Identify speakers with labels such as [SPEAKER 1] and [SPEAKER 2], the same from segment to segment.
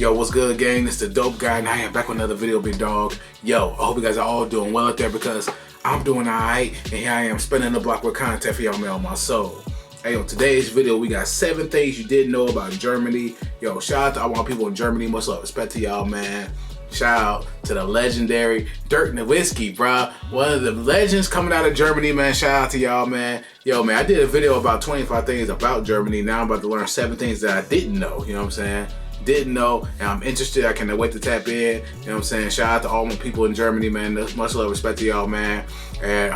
[SPEAKER 1] Yo, what's good, gang? It's the Dope Guy, and I am back with another video, big dog. Yo, I hope you guys are all doing well out there because I'm doing alright, and here I am spinning the block with content for y'all, man, on my soul. Hey, on today's video, we got 7 things you didn't know about Germany. Yo, shout out to all my people in Germany. Much love, respect to y'all, man. Shout out to the legendary Dirk Nowitzki, bruh. One of the legends coming out of Germany, man. Shout out to y'all, man. Yo, man, I did a video about 25 things about Germany. Now I'm about to learn 7 things that I didn't know, you know what I'm saying? Didn't know, and I'm interested. I cannot wait to tap in, you know what I'm saying? Shout out to all my people in Germany, man. Much love, respect to y'all, man. And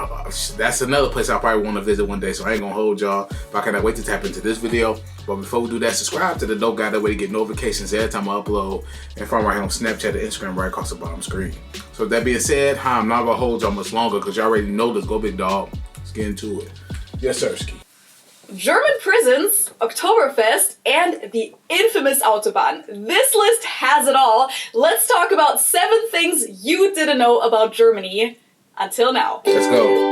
[SPEAKER 1] that's another place I probably want to visit one day, so I ain't gonna hold y'all, but I cannot wait to tap into this video. But before we do that, subscribe to the Dope Guy, that way to get notifications every time I upload, and from right here on Snapchat and Instagram right across the bottom screen. So with that being said, I'm not gonna hold y'all much longer because y'all already know this. Go big dog. Let's get into it. Yes, sir, Ski.
[SPEAKER 2] German prisons, Oktoberfest, and the infamous Autobahn. This list has it all. Let's talk about 7 things you didn't know about Germany until now.
[SPEAKER 1] Let's go.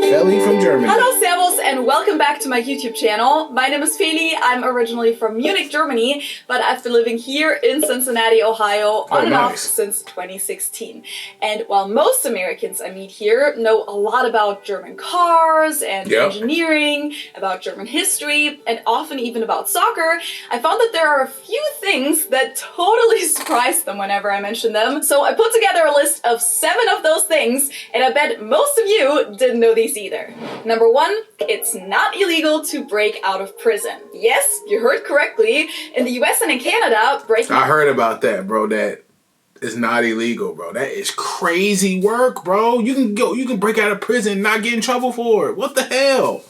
[SPEAKER 1] Feli from Germany.
[SPEAKER 2] Hello, servus, and welcome back to my YouTube channel. My name is Feli. I'm originally from Munich, Germany, but I've been living here in Cincinnati, Ohio, on and off since 2016. And while most Americans I meet here know a lot about German cars and engineering, about German history, and often even about soccer, I found that there are a few things that totally surprise them whenever I mention them. So I put together a list of 7 of those things, and I bet most of you didn't know these either. Number 1, it's not illegal to break out of prison. Yes, you heard correctly. In the US and in Canada, breaking...
[SPEAKER 1] I heard about that, bro. That is not illegal, bro. That is crazy work, bro. You can break out of prison and not get in trouble for it. What the hell?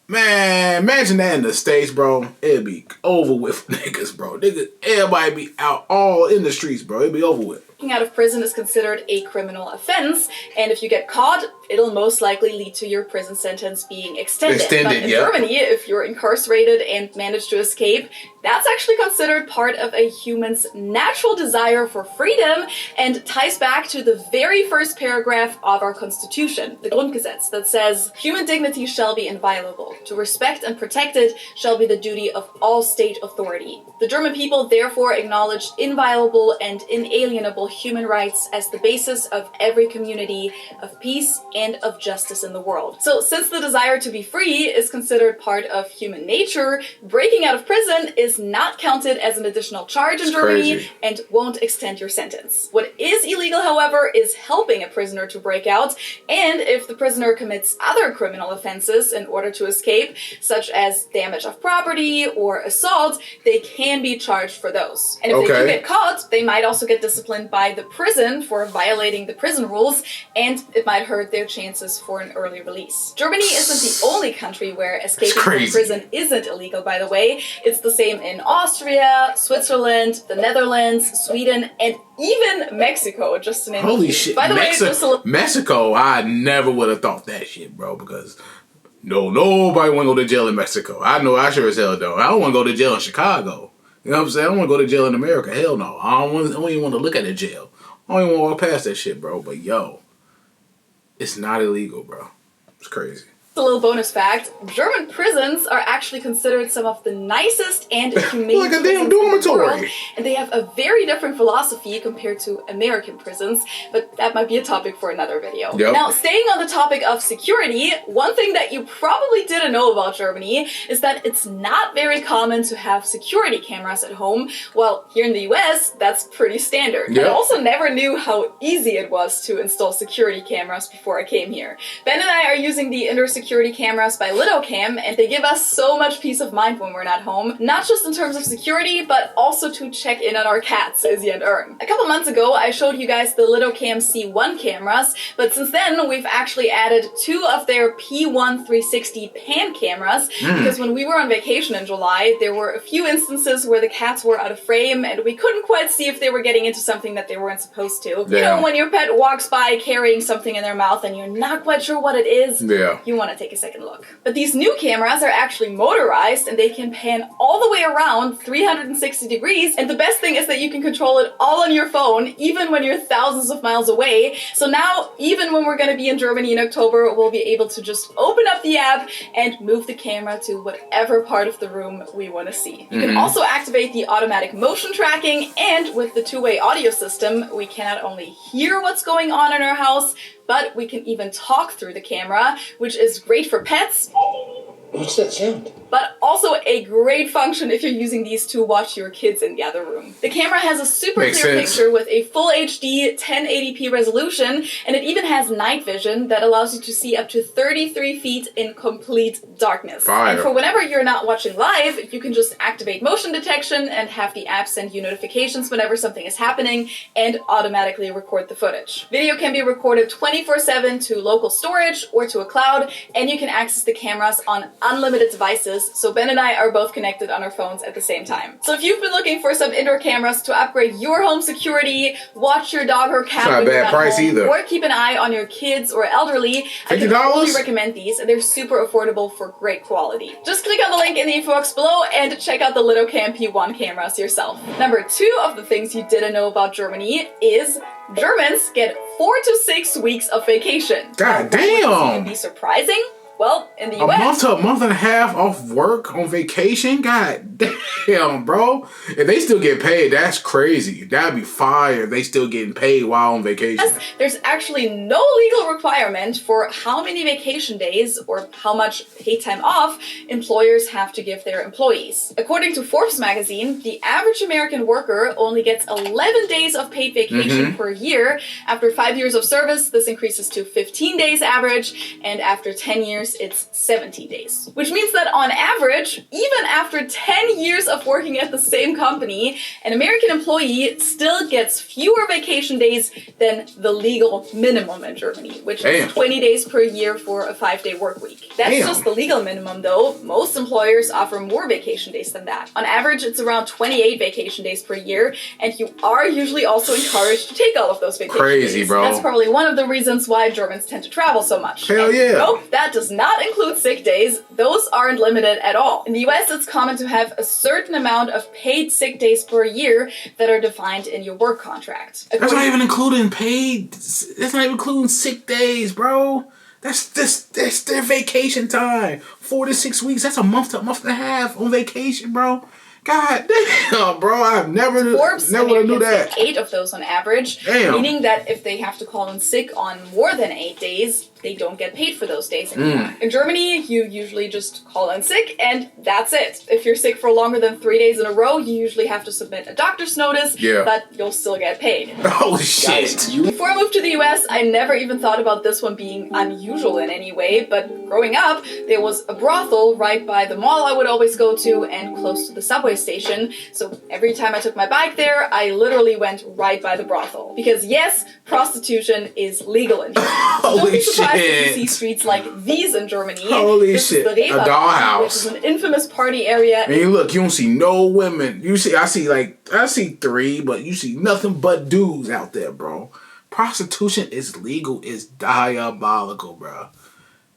[SPEAKER 1] Man, imagine that in the States, bro. It'd be over with niggas, bro. Niggas, everybody be out all in the streets, bro. It'd be over with.
[SPEAKER 2] Breaking out of prison is considered a criminal offense, and if you get caught, it'll most likely lead to your prison sentence being extended. But in Germany, if you're incarcerated and manage to escape, that's actually considered part of a human's natural desire for freedom and ties back to the very first paragraph of our Constitution, the Grundgesetz, that says, "Human dignity shall be inviolable. To respect and protect it shall be the duty of all state authority." The German people therefore acknowledged inviolable and inalienable human rights as the basis of every community of peace and of justice in the world. So since the desire to be free is considered part of human nature, breaking out of prison is not counted as an additional charge in Germany and won't extend your sentence. What is illegal, however, is helping a prisoner to break out, and if the prisoner commits other criminal offenses in order to escape, such as damage of property or assault, they can be charged for those. And if they do get caught, they might also get disciplined by the prison for violating the prison rules, and it might hurt their chances for an early release. Germany isn't the only country where escaping from prison isn't illegal, by the way. It's the same in Austria, Switzerland, the Netherlands, Sweden, and even Mexico, just to name a few.
[SPEAKER 1] Holy shit.
[SPEAKER 2] By the way,
[SPEAKER 1] Mexico, I never would have thought that shit, bro, because nobody want to go to jail in Mexico. I know I sure as hell don't. I don't want to go to jail in Chicago. You know what I'm saying? I don't want to go to jail in America. Hell no. I don't even want to look at a jail. I don't even want to walk past that shit, bro. But yo, it's not illegal, bro. It's crazy.
[SPEAKER 2] A little bonus fact, German prisons are actually considered some of the nicest and humane
[SPEAKER 1] like a damn dormitory.
[SPEAKER 2] And they have a very different philosophy compared to American prisons, but that might be a topic for another video. Now, staying on the topic of security, one thing that you probably didn't know about Germany is that it's not very common to have security cameras at home. Well, here in the US, that's pretty standard. I also never knew how easy it was to install security cameras before I came here. Ben and I are using the indoor security cameras by LitoCam, and they give us so much peace of mind when we're not home, not just in terms of security, but also to check in on our cats, Izzy and Ern. A couple months ago, I showed you guys the LitoCam C1 cameras, but since then, we've actually added 2 of their P1 360 pan cameras, because when we were on vacation in July, there were a few instances where the cats were out of frame, and we couldn't quite see if they were getting into something that they weren't supposed to. You know, when your pet walks by carrying something in their mouth and you're not quite sure what it is, you want to to take a second look. But these new cameras are actually motorized and they can pan all the way around 360 degrees. And the best thing is that you can control it all on your phone, even when you're thousands of miles away. So now, even when we're going to be in Germany in October, we'll be able to just open up the app and move the camera to whatever part of the room we want to see. You can also activate the automatic motion tracking, and with the two-way audio system, we can not only hear what's going on in our house, but we can even talk through the camera, which is great for pets.
[SPEAKER 3] What's that sound?
[SPEAKER 2] But also a great function if you're using these to watch your kids in the other room. The camera has a super clear picture with a full HD 1080p resolution, and it even has night vision that allows you to see up to 33 feet in complete darkness.
[SPEAKER 1] Fire.
[SPEAKER 2] And for whenever you're not watching live, you can just activate motion detection and have the app send you notifications whenever something is happening and automatically record the footage. Video can be recorded 24/7 to local storage or to a cloud, and you can access the cameras on unlimited devices. So Ben and I are both connected on our phones at the same time. So if you've been looking for some indoor cameras to upgrade your home security, watch your dog or cat when you're not home, or keep an eye on your kids or elderly, I can totally recommend these. They're super affordable for great quality. Just click on the link in the info box below and check out the LitoCam P1 cameras yourself. Number 2 of the things you didn't know about Germany is Germans get 4 to 6 weeks of vacation.
[SPEAKER 1] God damn!
[SPEAKER 2] Would be surprising? Well, in the US...
[SPEAKER 1] A month to a month and a half off work on vacation? God damn, bro. If they still get paid, that's crazy. That'd be fire if they still getting paid while on vacation.
[SPEAKER 2] Yes, there's actually no legal requirement for how many vacation days or how much paid time off employers have to give their employees. According to Forbes magazine, the average American worker only gets 11 days of paid vacation per year. After 5 years of service, this increases to 15 days average, and after 10 years, it's 70 days. Which means that on average, even after 10 years of working at the same company, an American employee still gets fewer vacation days than the legal minimum in Germany, which is 20 days per year for a 5-day work week. That's just the legal minimum though. Most employers offer more vacation days than that. On average, it's around 28 vacation days per year, and you are usually also encouraged to take all of those vacation days.
[SPEAKER 1] Crazy, bro.
[SPEAKER 2] That's probably one of the reasons why Germans tend to travel so much.
[SPEAKER 1] Hell yeah.
[SPEAKER 2] Nope, that does not include sick days. Those aren't limited at all. In the US, it's common to have a certain amount of paid sick days per year that are defined in your work contract.
[SPEAKER 1] That's not even including paid. That's not even including sick days, bro. That's their vacation time. 4 to 6 weeks. That's a month to a month and a half on vacation, bro. God damn, bro. I've never knew that.
[SPEAKER 2] 8 of those on average. Meaning that if they have to call in sick on more than 8 days, they don't get paid for those days anymore. In Germany, you usually just call in sick and that's it. If you're sick for longer than 3 days in a row, you usually have to submit a doctor's notice, but you'll still get paid.
[SPEAKER 1] Holy shit.
[SPEAKER 2] Before I moved to the US, I never even thought about this one being unusual in any way, but growing up, there was a brothel right by the mall I would always go to and close to the subway station. So every time I took my bike there, I literally went right by the brothel. Because yes, prostitution is legal in Germany. So don't be surprised if you see streets like these in Germany.
[SPEAKER 1] Holy shit.
[SPEAKER 2] A
[SPEAKER 1] dollhouse.
[SPEAKER 2] Which is an infamous party area.
[SPEAKER 1] And look, you don't see no women. I see 3, but you see nothing but dudes out there, bro. Prostitution is legal. It's diabolical, bro.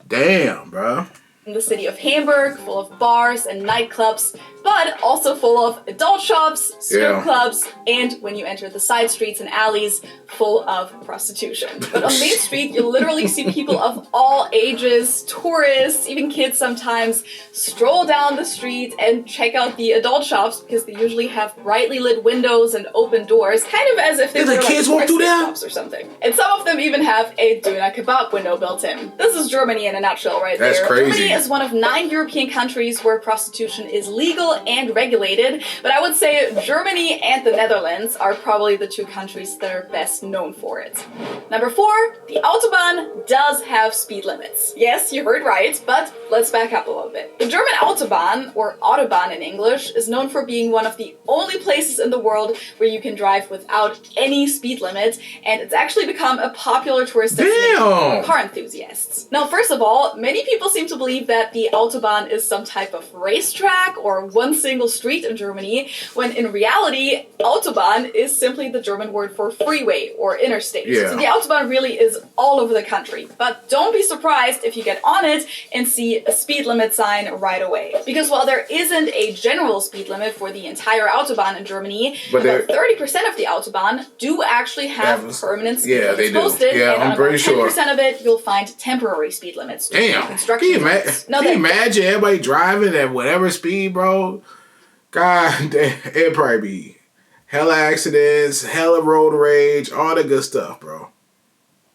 [SPEAKER 1] Damn, bro.
[SPEAKER 2] In the city of Hamburg, full of bars and nightclubs, but also full of adult shops, strip clubs, and when you enter the side streets and alleys, full of prostitution. But on Main Street, you literally see people of all ages, tourists, even kids sometimes, stroll down the street and check out the adult shops because they usually have brightly lit windows and open doors, kind of as if they were
[SPEAKER 1] kids
[SPEAKER 2] like
[SPEAKER 1] walk through there
[SPEAKER 2] shops or something. And some of them even have a doner kebab window built in. This is Germany in a nutshell right there.
[SPEAKER 1] That's crazy.
[SPEAKER 2] Germany is one of 9 European countries where prostitution is legal and regulated, but I would say Germany and the Netherlands are probably the 2 countries that are best known for it. Number 4, the Autobahn does have speed limits. Yes, you heard right, but let's back up a little bit. The German Autobahn, or Autobahn in English, is known for being one of the only places in the world where you can drive without any speed limit, and it's actually become a popular tourist destination for car enthusiasts. Now, first of all, many people seem to believe that the Autobahn is some type of racetrack or one single street in Germany, when in reality, Autobahn is simply the German word for freeway or interstate.
[SPEAKER 1] Yeah.
[SPEAKER 2] So the Autobahn really is all over the country. But don't be surprised if you get on it and see a speed limit sign right away. Because while there isn't a general speed limit for the entire Autobahn in Germany, but about 30% of the Autobahn do actually have permanent speed limits posted.
[SPEAKER 1] Yeah,
[SPEAKER 2] and
[SPEAKER 1] I'm pretty sure.
[SPEAKER 2] 10% of it, you'll find temporary speed limits.
[SPEAKER 1] Damn. Can you imagine everybody driving at whatever speed, bro? God damn, it'd probably be hella accidents, hella road rage, all the good stuff, bro.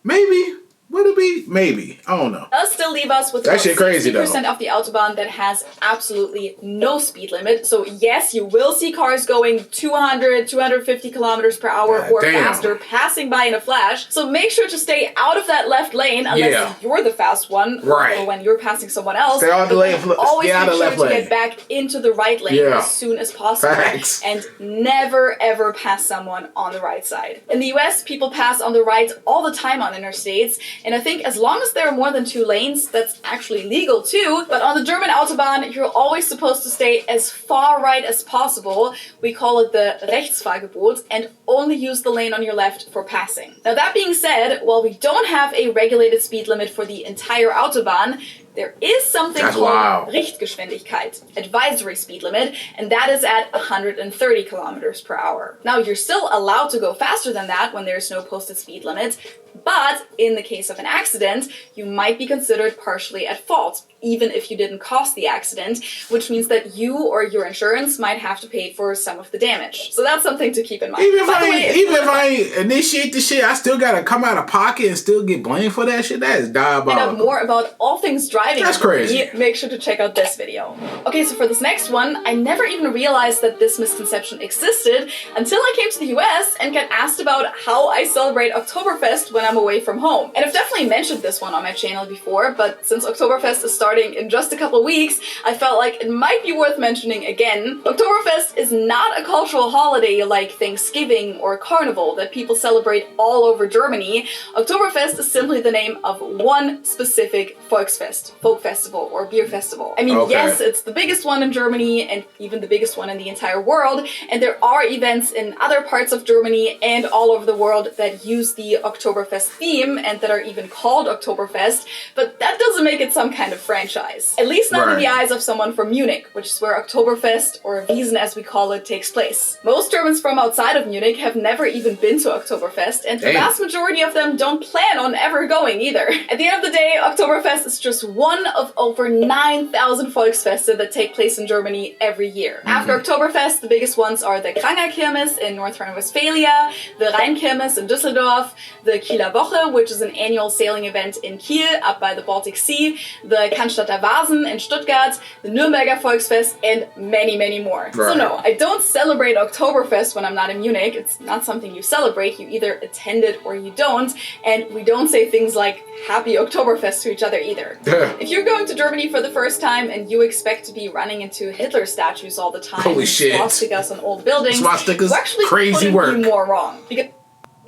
[SPEAKER 1] Maybe. Would it be? Maybe. I don't know.
[SPEAKER 2] Does still leave us with
[SPEAKER 1] that shit crazy,
[SPEAKER 2] 60% of the Autobahn that has absolutely no speed limit. So yes, you will see cars going 200, 250 kilometers per hour or faster passing by in a flash. So make sure to stay out of that left lane unless you're the fast one or when you're passing someone else.
[SPEAKER 1] Stay out of the lane.
[SPEAKER 2] Always make sure to get back into the right lane as soon as possible.
[SPEAKER 1] Facts.
[SPEAKER 2] And never ever pass someone on the right side. In the US, people pass on the right all the time on interstates. And I think as long as there are more than 2 lanes, that's actually legal too. But on the German Autobahn, you're always supposed to stay as far right as possible. We call it the Rechtsfahrgebot, and only use the lane on your left for passing. Now that being said, while we don't have a regulated speed limit for the entire Autobahn, there is something called Richtgeschwindigkeit, advisory speed limit, and that is at 130 kilometers per hour. Now, you're still allowed to go faster than that when there's no posted speed limit, but in the case of an accident, you might be considered partially at fault, even if you didn't cause the accident, which means that you or your insurance might have to pay for some of the damage. So that's something to keep in mind.
[SPEAKER 1] Even if I initiate the shit, I still gotta come out of pocket and still get blamed for that shit? That is diabolical.
[SPEAKER 2] And more about all things driving.
[SPEAKER 1] That's crazy.
[SPEAKER 2] Make sure to check out this video. Okay, so for this next one, I never even realized that this misconception existed until I came to the US and got asked about how I celebrate Oktoberfest when I'm away from home. And I've definitely mentioned this one on my channel before, but since Oktoberfest is starting in just a couple weeks, I felt like it might be worth mentioning again. Oktoberfest is not a cultural holiday like Thanksgiving or Carnival that people celebrate all over Germany. Oktoberfest is simply the name of one specific Volksfest, folk festival, or beer festival. I mean, yes, it's the biggest one in Germany and even the biggest one in the entire world, and there are events in other parts of Germany and all over the world that use the Oktoberfest theme and that are even called Oktoberfest, but that doesn't make it some kind of franchise. At least not in the eyes of someone from Munich, which is where Oktoberfest, or Wiesn as we call it, takes place. Most Germans from outside of Munich have never even been to Oktoberfest, and the vast majority of them don't plan on ever going either. At the end of the day, Oktoberfest is just one of over 9,000 Volksfeste that take place in Germany every year. After Oktoberfest, the biggest ones are the Krangerkirmes in North Rhine-Westphalia, the Rheinkirmes in Düsseldorf, the Kieler Woche, which is an annual sailing event in Kiel up by the Baltic Sea, the Cannstatter Vasen in Stuttgart, the Nürnberger Volksfest, and many, many more. So no, I don't celebrate Oktoberfest when I'm not in Munich. It's not something you celebrate. You either attend it or you don't, and we don't say things like Happy Oktoberfest to each other either. If you're going to Germany for the first time and you expect to be running into Hitler statues all the time,
[SPEAKER 1] holy shit,
[SPEAKER 2] swastikas on old buildings,
[SPEAKER 1] swastikas,
[SPEAKER 2] you actually
[SPEAKER 1] crazy work.
[SPEAKER 2] Be more wrong.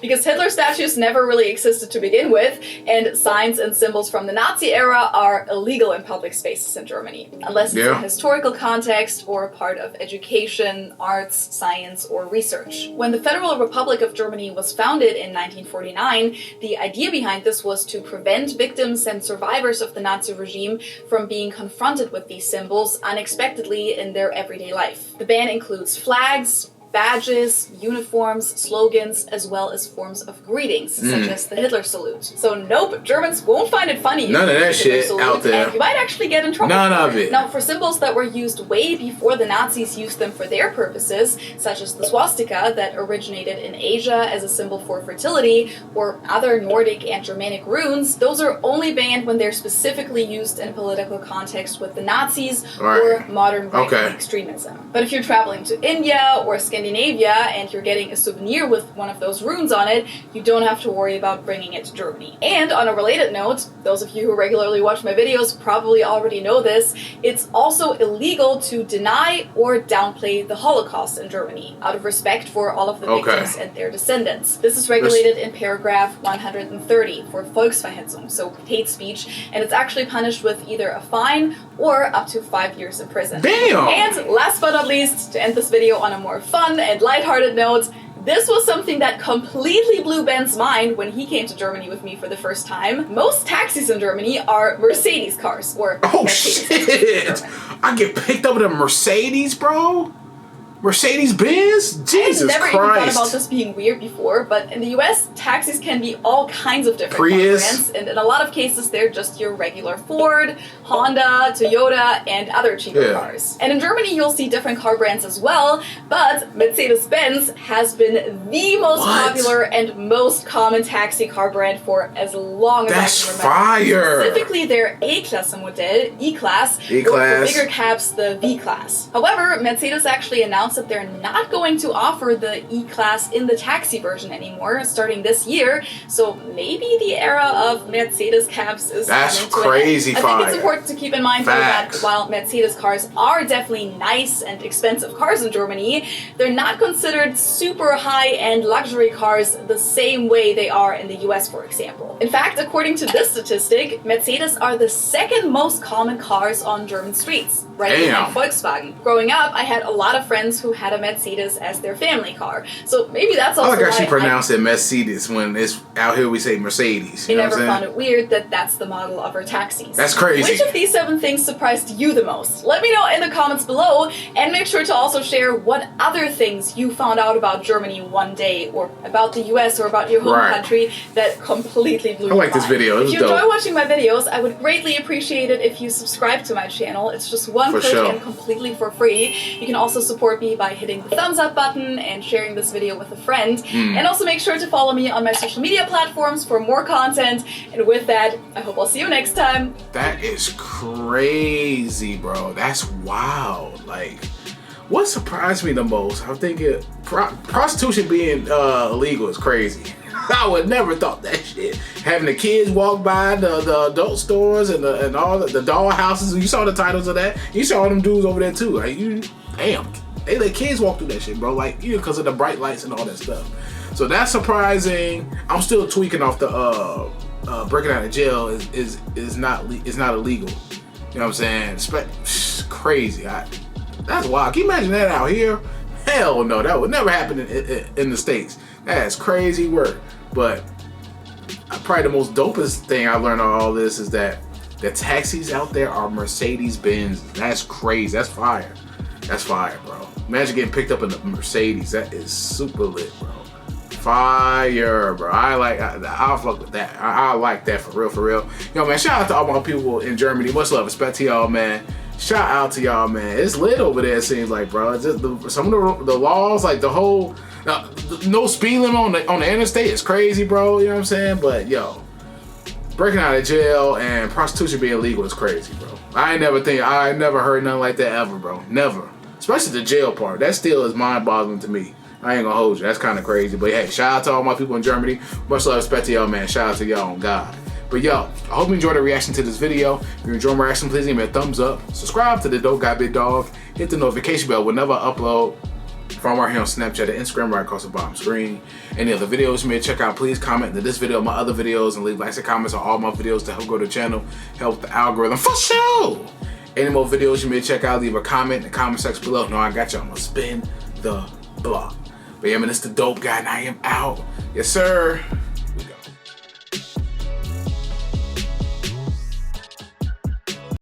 [SPEAKER 2] Because Hitler statues never really existed to begin with, and signs and symbols from the Nazi era are illegal in public spaces in Germany, unless it's in historical context or part of education, arts, science, or research. When the Federal Republic of Germany was founded in 1949, the idea behind this was to prevent victims and survivors of the Nazi regime from being confronted with these symbols unexpectedly in their everyday life. The ban includes flags, badges, uniforms, slogans, as well as forms of greetings, such as the Hitler salute. So nope, Germans won't find it funny.
[SPEAKER 1] None of that shit out there.
[SPEAKER 2] And you might actually get in trouble.
[SPEAKER 1] None of it.
[SPEAKER 2] Now, for symbols that were used way before the Nazis used them for their purposes, such as the swastika that originated in Asia as a symbol for fertility, or other Nordic and Germanic runes, those are only banned when they're specifically used in a political context with the Nazis or modern right-wing extremism. But if you're traveling to India or Scandinavia, Scandinavia and you're getting a souvenir with one of those runes on it, you don't have to worry about bringing it to Germany. And on a related note, those of you who regularly watch my videos probably already know this, it's also illegal to deny or downplay the Holocaust in Germany, out of respect for all of the victims and their descendants. This is regulated in paragraph 130 for Volksverhetzung, so hate speech, and it's actually punished with either a fine or up to 5 years in prison.
[SPEAKER 1] Damn!
[SPEAKER 2] And last but not least, to end this video on a more fun and lighthearted note, this was something that completely blew Ben's mind when he came to Germany with me for the first time. Most taxis in Germany are Mercedes cars, or Mercedes
[SPEAKER 1] shit! I get picked up in a Mercedes, bro? Mercedes-Benz? Jesus Christ.
[SPEAKER 2] I've never even thought about this being weird before, but in the US, taxis can be all kinds of different brands, and in a lot of cases, they're just your regular Ford, Honda, Toyota, and other cheaper cars. And in Germany, you'll see different car brands as well, but Mercedes-Benz has been the most popular and most common taxi car brand for as long as I can remember.
[SPEAKER 1] Fire!
[SPEAKER 2] Specifically their A-Klasse model, E-Class, or for bigger cabs, the V-Class. However, Mercedes actually announced that they're not going to offer the E-Class in the taxi version anymore starting this year, so maybe the era of Mercedes cabs is coming to
[SPEAKER 1] crazy
[SPEAKER 2] an end. I think it's important to keep in mind though that while Mercedes cars are definitely nice and expensive cars in Germany, they're not considered super high-end luxury cars the same way they are in the US, for example. In fact, according to this statistic, Mercedes are the second most common cars on German streets, right behind Volkswagen. Growing up, I had a lot of friends who had a Mercedes as their family car. So maybe that's also
[SPEAKER 1] I like how she pronounced it Mercedes when it's out here we say Mercedes. You know
[SPEAKER 2] never found it weird that that's the model of our taxis.
[SPEAKER 1] That's crazy.
[SPEAKER 2] Which of these 7 things surprised you the most? Let me know in the comments below, and make sure to also share what other things you found out about Germany one day, or about the US, or about your home country that completely blew your mind.
[SPEAKER 1] This video.
[SPEAKER 2] If you enjoy watching my videos, I would greatly appreciate it if you subscribe to my channel. It's just one click and completely for free. You can also support me by hitting the thumbs up button and sharing this video with a friend. And also make sure to follow me on my social media platforms for more content. And with that, I hope I'll see you next time.
[SPEAKER 1] That is crazy, bro. That's wild. Like, what surprised me the most, I'm thinking prostitution being illegal is crazy. I would never thought that shit. Having the kids walk by the adult stores and all the doll houses. You saw the titles of that. You saw them dudes over there too. Like, damn. They let kids walk through that shit, bro. Like, because of the bright lights and all that stuff. So that's surprising. I'm still tweaking off the breaking out of jail is not illegal. You know what I'm saying? Crazy. That's wild. Can you imagine that out here? Hell no, that would never happen in the States. That's crazy work. But probably the most dopest thing I learned on all this is that the taxis out there are Mercedes-Benz. That's crazy. That's fire. That's fire, bro. Imagine getting picked up in a Mercedes. That is super lit, bro. Fire, bro. I'll fuck with that. I like that for real. Yo, man, shout out to all my people in Germany. Much love, respect to y'all, man. Shout out to y'all, man. It's lit over there, it seems like, bro. It's just some of the laws, like the whole no speed limit on the interstate is crazy, bro. You know what I'm saying? But yo, breaking out of jail and prostitution being illegal is crazy, bro. I ain't never heard nothing like that ever, bro. Never. Especially the jail part. That still is mind-boggling to me. I ain't gonna hold you. That's kind of crazy. But hey, shout out to all my people in Germany. Much love, respect to y'all, man. Shout out to y'all on God. But yo, I hope you enjoyed the reaction to this video. If you enjoyed my reaction, please give me a thumbs up. Subscribe to the Dope Guy Big Dog. Hit the notification bell whenever I upload. From right here on Snapchat and Instagram, right across the bottom screen. Any other videos you may check out, please comment to this video, my other videos, and leave likes and comments on all my videos to help grow the channel, help the algorithm for sure. Any more videos you may check out, leave a comment in the comment section below. No, I got you. I'm gonna spin the block. But yeah, man, it's the Dope Guy, and I am out. Yes, sir.